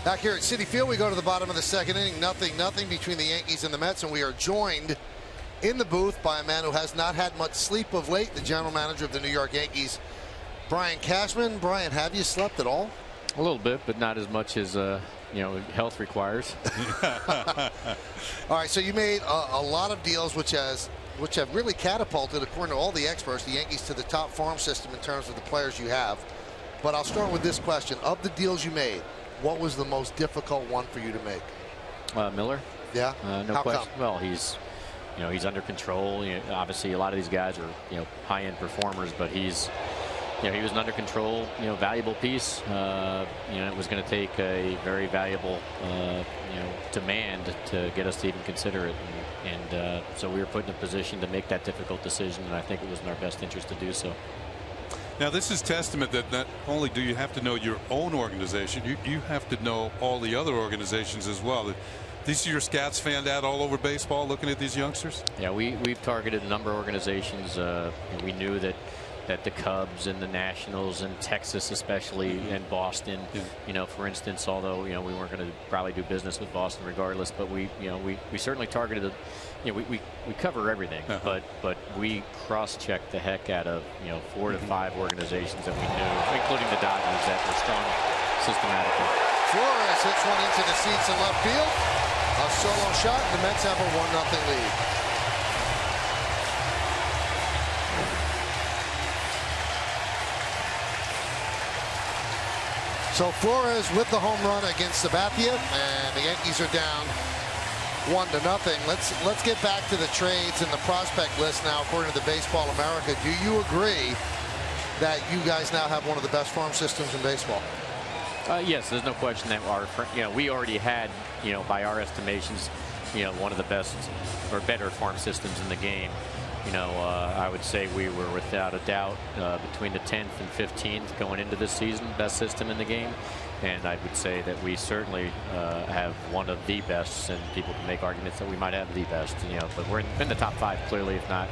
Back here at Citi Field, we go to the bottom of the second inning. 0-0 between the Yankees and the Mets, and we are joined in the booth by a man who has not had much sleep of late, the general manager of the New York Yankees, Brian Cashman. Brian, have you slept at all? A little bit, but not as much as health requires. All right, so you made a lot of deals which have really catapulted, according to all the experts, the Yankees to the top farm system in terms of the players you have. But I'll start with this question: of the deals you made, what was the most difficult one for you to make? Miller. Yeah. No How question. come? Well, he's under control. Obviously, a lot of these guys are high-end performers, but he was an under control, valuable piece. It was going to take a very valuable, demand to get us to even consider it, and so we were put in a position to make that difficult decision, and I think it was in our best interest to do so. Now, this is testament that not only do you have to know your own organization, you have to know all the other organizations as well. These are your scouts fanned out all over baseball looking at these youngsters? Yeah, we've targeted a number of organizations. We knew that the Cubs and the Nationals and Texas especially and Boston, for instance, although we weren't going to probably do business with Boston regardless, but we certainly targeted we cover everything, but we cross-checked the heck out of 4 to 5 organizations that we knew, including the Dodgers, that were strong systematically. Flores hits one into the seats in left field. A solo shot. The Mets have a 1-0 lead. So Flores with the home run against Sabathia, and the Yankees are down 1-0. Let's get back to the trades and the prospect list now. According to the Baseball America, do you agree that you guys now have one of the best farm systems in baseball? Yes, there's no question that we already had, by our estimations, one of the best or better farm systems in the game. I would say we were without a doubt between the 10th and 15th going into this season, best system in the game. And I would say that we certainly have one of the best, and people can make arguments that we might have the best, but we're in the top 5 clearly, if not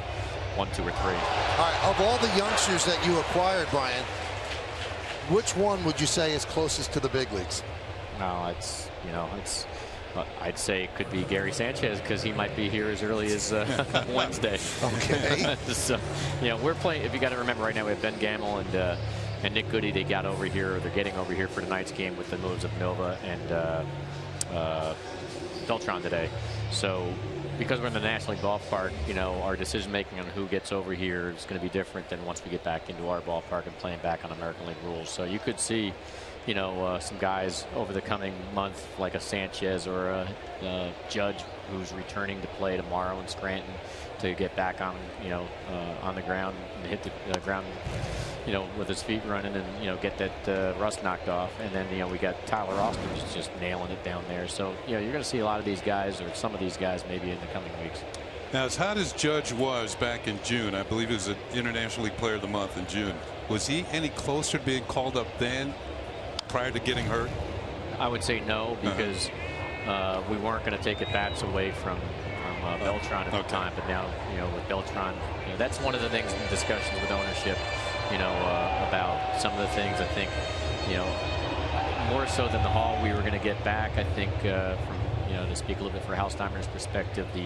1, 2, or 3. All right, of all the youngsters that you acquired, Brian, which one would you say is closest to the big leagues? No, I'd say it could be Gary Sanchez, because he might be here as early as Wednesday. Okay. So, we're playing. If you got to remember, right now we have Ben Gamel and Nick Goody. They got over here, or they're getting over here for tonight's game with the moves of Nova and Beltran today. So, because we're in the National League ballpark, our decision making on who gets over here is going to be different than once we get back into our ballpark and playing back on American League rules. So you could see, some guys over the coming month, like a Sanchez or a Judge, who's returning to play tomorrow in Scranton, to get back on the ground and hit the ground, with his feet running, and get that rust knocked off. And then we got Tyler Austin just nailing it down there. So you're going to see a lot of these guys, or some of these guys, maybe in the coming weeks. Now, as hot as Judge was back in June, I believe he was an International League Player of the Month in June. Was he any closer to being called up then, prior to getting hurt? I would say no, because we weren't going to take at bats away from Beltran at the time. But now, with Beltran, that's one of the things in discussions with ownership, about some of the things. I think, more so than the haul we were going to get back. I think from, to speak a little bit for Hal Steiner's perspective, the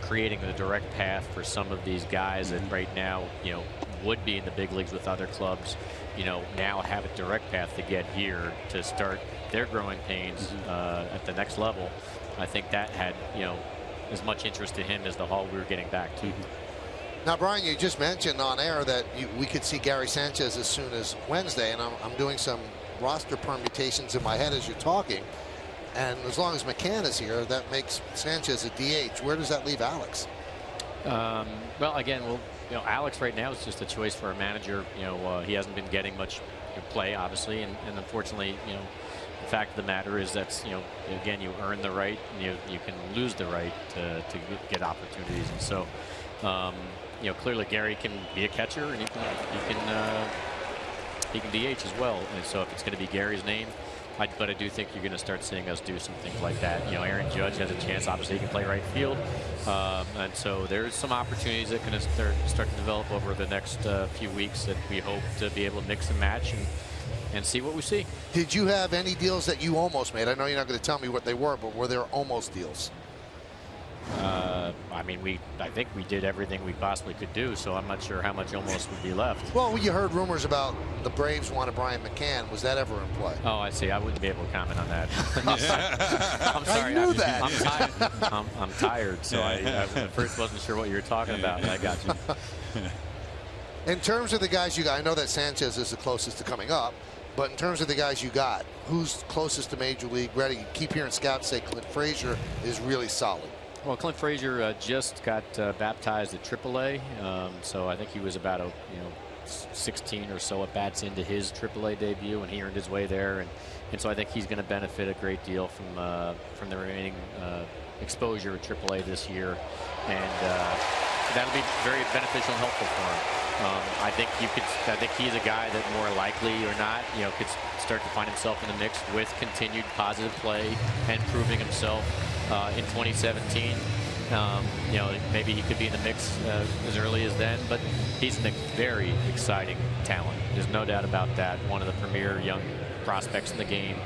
creating the direct path for some of these guys that right now, would be in the big leagues with other clubs, now have a direct path to get here to start their growing pains at the next level. I think that had, as much interest to him as the haul we were getting back to. Now, Brian, you just mentioned on air that we could see Gary Sanchez as soon as Wednesday, and I'm doing some roster permutations in my head as you're talking. And as long as McCann is here, that makes Sanchez a DH. Where does that leave Alex? Well, again, Alex right now is just a choice for a manager. He hasn't been getting much play, obviously, and unfortunately, the fact of the matter is that's, again, you earn the right, and you can lose the right to get opportunities. And so, clearly Gary can be a catcher, and he can DH as well. And so if it's going to be Gary's name, but I do think you're going to start seeing us do some things like that. Aaron Judge has a chance. Obviously, he can play right field. And so there's some opportunities that are going to start to develop over the next few weeks that we hope to be able to mix and match. And and see what we see. Did you have any deals that you almost made? I know you're not going to tell me what they were, but were there almost deals? I mean, I think we did everything we possibly could do, so I'm not sure how much almost would be left. Well, you heard rumors about the Braves wanted Brian McCann. Was that ever in play? Oh, I see. I wouldn't be able to comment on that. I'm sorry. I knew that. I'm tired. I'm tired, so I at first wasn't sure what you were talking about. I got you. In terms of the guys you got, I know that Sanchez is the closest to coming up, but in terms of the guys you got, who's closest to Major League ready? You keep hearing scouts say Clint Frazier is really solid. Well, Clint Frazier just got baptized at AAA, so I think he was about 16 or so at bats into his AAA debut, and he earned his way there, and so I think he's going to benefit a great deal from the remaining exposure at AAA this year, and that'll be very beneficial and helpful for him. I think he's a guy that more likely or not, could start to find himself in the mix with continued positive play and proving himself in 2017. Maybe he could be in the mix as early as then, but he's a very exciting talent. There's no doubt about that. One of the premier young prospects in the game,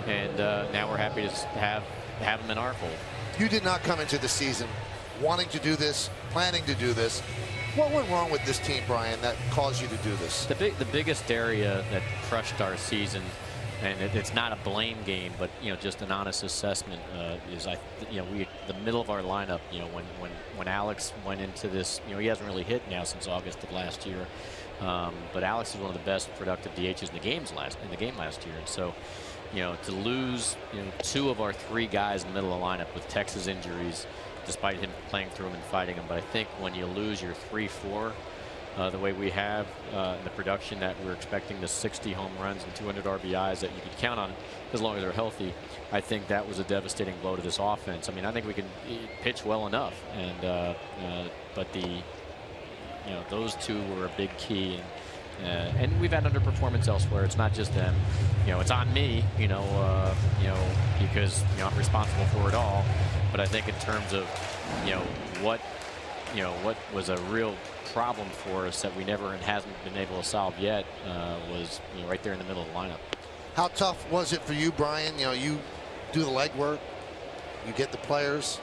and now we're happy to have him in our fold. You did not come into the season wanting to do this, planning to do this. What went wrong with this team, Brian, that caused you to do this? The biggest area that crushed our season, and it's not a blame game, but just an honest assessment, is the middle of our lineup. When Alex went into this, he hasn't really hit now since August of last year, but Alex is one of the best productive DHs in the game last year, and so to lose two of our three guys in the middle of the lineup with Texas injuries, despite him playing through them and fighting them. But I think when you lose your 3-4 the way we have in the production that we're expecting, the 60 home runs and 200 RBIs that you can count on as long as they're healthy, I think that was a devastating blow to this offense. I mean, I think we can pitch well enough, and but those two were a big key, and we've had underperformance elsewhere. It's not just them. It's on me, because I'm responsible for it all. But I think in terms of what was a real problem for us that we never and hasn't been able to solve yet was right there in the middle of the lineup. How tough was it for you, Brian? You do the legwork, you get the players,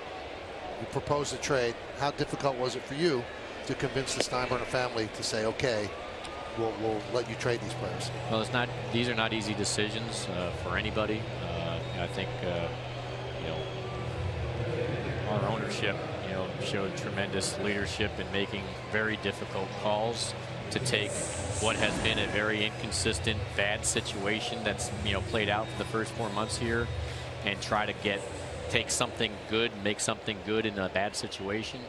you propose a trade. How difficult was it for you to convince the Steinbrenner family to say, okay, we'll let you trade these players? Well, these are not easy decisions for anybody. I think our ownership, showed tremendous leadership in making very difficult calls to take what has been a very inconsistent, bad situation that's played out for the first 4 months here, and try to take something good, make something good in a bad situation.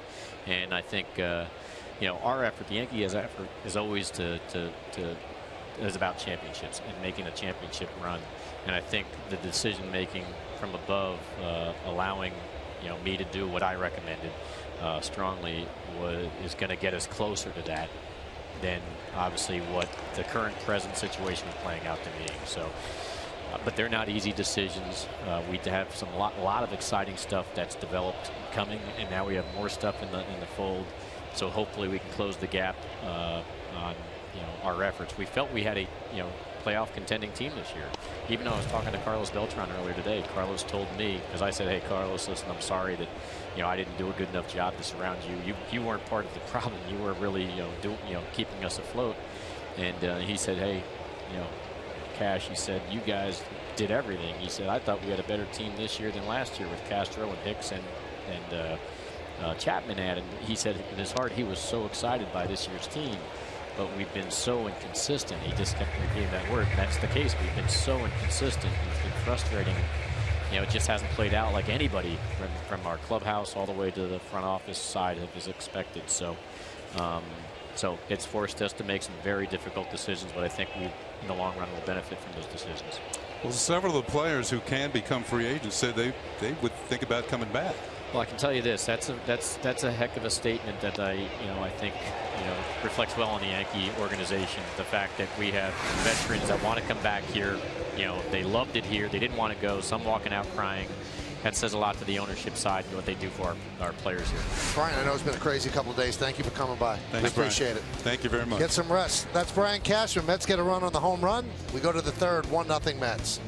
And I think our effort, the Yankees' effort, is always is about championships and making a championship run. And I think the decision making from above, allowing me to do what I recommended strongly, is going to get us closer to that than obviously what the current present situation is playing out to be. So, but they're not easy decisions. We have a lot of exciting stuff that's developed coming, and now we have more stuff in the fold. So hopefully we can close the gap on our efforts. We felt we had a playoff contending team this year. Even though I was talking to Carlos Beltran earlier today, Carlos told me, because I said, hey Carlos, listen, I'm sorry that I didn't do a good enough job to surround you. You weren't part of the problem. You were really keeping us afloat. And he said, hey, Cash, he said, you guys did everything. He said, I thought we had a better team this year than last year with Castro and Hicks and Chapman added. He said in his heart he was so excited by this year's team, but we've been so inconsistent. He just kept repeating that word, and that's the case. We've been so inconsistent. It's been frustrating. It just hasn't played out like anybody from our clubhouse all the way to the front office side has expected. So, so it's forced us to make some very difficult decisions, but I think we, in the long run, will benefit from those decisions. Well, several of the players who can become free agents said they would think about coming back. Well, I can tell you this: that's a heck of a statement that I think reflects well on the Yankee organization. The fact that we have veterans that want to come back here, they loved it here, they didn't want to go. Some walking out crying, that says a lot to the ownership side and what they do for our players here. Brian, I know it's been a crazy couple of days. Thank you for coming by. Thanks, we appreciate Brian. it. Thank you very much. Get some rest. That's Brian Cashman. Mets get a run on the home run. We go to the third, 1-0 Mets.